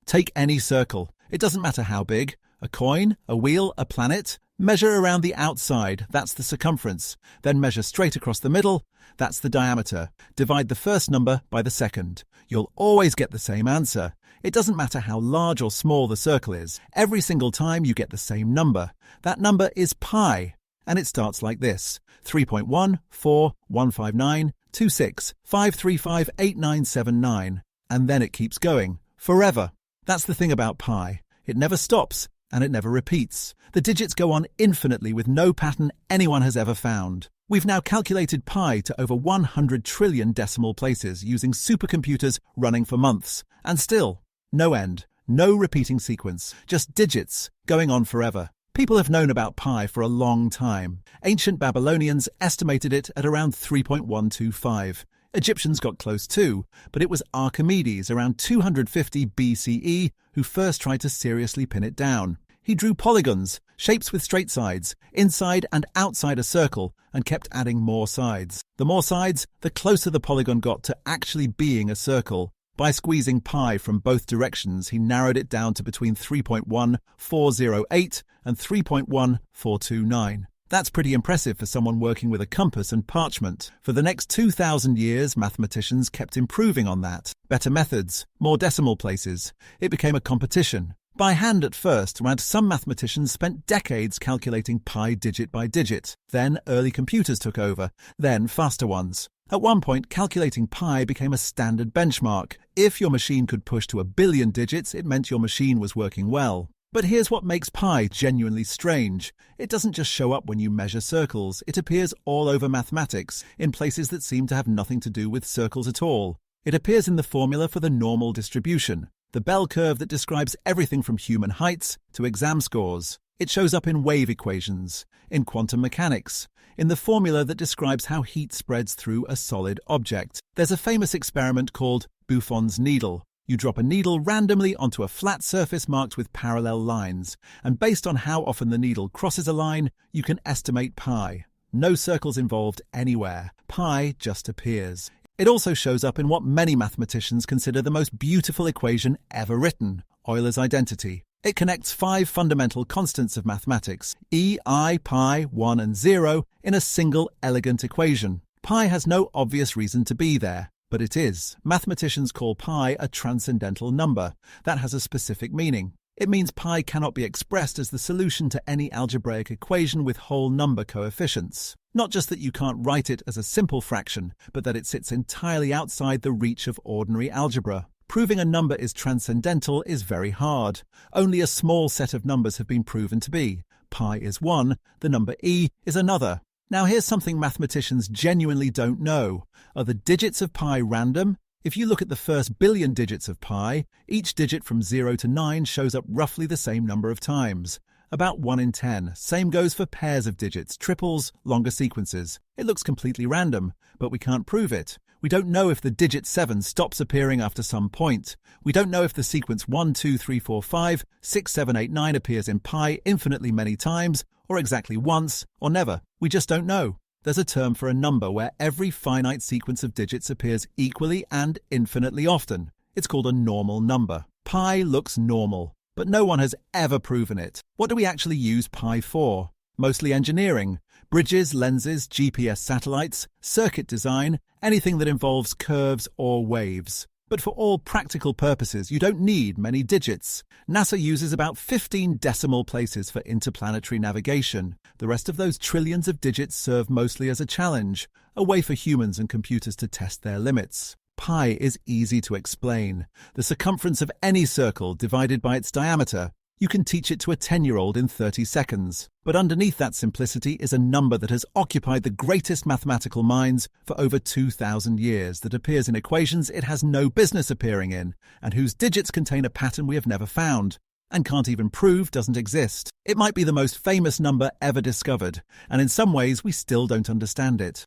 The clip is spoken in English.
Take any circle. It doesn't matter how big. A coin, a wheel, a planet. Measure around the outside, that's the circumference. Then measure straight across the middle, that's the diameter. Divide the first number by the second. You'll always get the same answer. It doesn't matter how large or small the circle is. Every single time you get the same number. That number is pi. And it starts like this: 3.141592653589979. And then it keeps going. Forever. That's the thing about pi. It never stops, and it never repeats. The digits go on infinitely with no pattern anyone has ever found. We've now calculated pi to over 100 trillion decimal places using supercomputers running for months. And still, no end, no repeating sequence, just digits going on forever. People have known about pi for a long time. Ancient Babylonians estimated it at around 3.125. Egyptians got close too, but it was Archimedes around 250 BCE who first tried to seriously pin it down. He drew polygons, shapes with straight sides, inside and outside a circle, and kept adding more sides. The more sides, the closer the polygon got to actually being a circle. By squeezing pi from both directions, he narrowed it down to between 3.1408 and 3.1429. That's pretty impressive for someone working with a compass and parchment. For the next 2,000 years, mathematicians kept improving on that. Better methods, more decimal places. It became a competition. By hand at first, and some mathematicians spent decades calculating pi digit by digit. Then early computers took over, then faster ones. At one point, calculating pi became a standard benchmark. If your machine could push to 1 billion digits, it meant your machine was working well. But here's what makes pi genuinely strange. It doesn't just show up when you measure circles. It appears all over mathematics, in places that seem to have nothing to do with circles at all. It appears in the formula for the normal distribution, the bell curve that describes everything from human heights to exam scores. It shows up in wave equations, in quantum mechanics, in the formula that describes how heat spreads through a solid object. There's a famous experiment called Buffon's needle. You drop a needle randomly onto a flat surface marked with parallel lines, and based on how often the needle crosses a line, you can estimate pi. No circles involved anywhere. Pi just appears. It also shows up in what many mathematicians consider the most beautiful equation ever written, Euler's identity. It connects 5 fundamental constants of mathematics, e, I, pi, 1 and 0, in a single elegant equation. Pi has no obvious reason to be there, but it is. Mathematicians call pi a transcendental number. That has a specific meaning. It means pi cannot be expressed as the solution to any algebraic equation with whole number coefficients. Not just that you can't write it as a simple fraction, but that it sits entirely outside the reach of ordinary algebra. Proving a number is transcendental is very hard. Only a small set of numbers have been proven to be. Pi is one, the number e is another. Now here's something mathematicians genuinely don't know. Are the digits of pi random? If you look at the first billion digits of pi, each digit from 0 to 9 shows up roughly the same number of times. About 1 in 10. Same goes for pairs of digits, triples, longer sequences. It looks completely random, but we can't prove it. We don't know if the digit 7 stops appearing after some point. We don't know if the sequence 1, 2, 3, 4, 5, 6, 7, 8, 9 appears in pi infinitely many times, or exactly once, or never. We just don't know. There's a term for a number where every finite sequence of digits appears equally and infinitely often. It's called a normal number. Pi looks normal, but no one has ever proven it. What do we actually use pi for? Mostly engineering. Bridges, lenses, GPS satellites, circuit design, anything that involves curves or waves. But for all practical purposes, you don't need many digits. NASA uses about 15 decimal places for interplanetary navigation. The rest of those trillions of digits serve mostly as a challenge, a way for humans and computers to test their limits. Pi is easy to explain. The circumference of any circle divided by its diameter. You can teach it to a 10-year-old in 30 seconds. But underneath that simplicity is a number that has occupied the greatest mathematical minds for over 2,000 years, that appears in equations it has no business appearing in, and whose digits contain a pattern we have never found, and can't even prove doesn't exist. It might be the most famous number ever discovered, and in some ways we still don't understand it.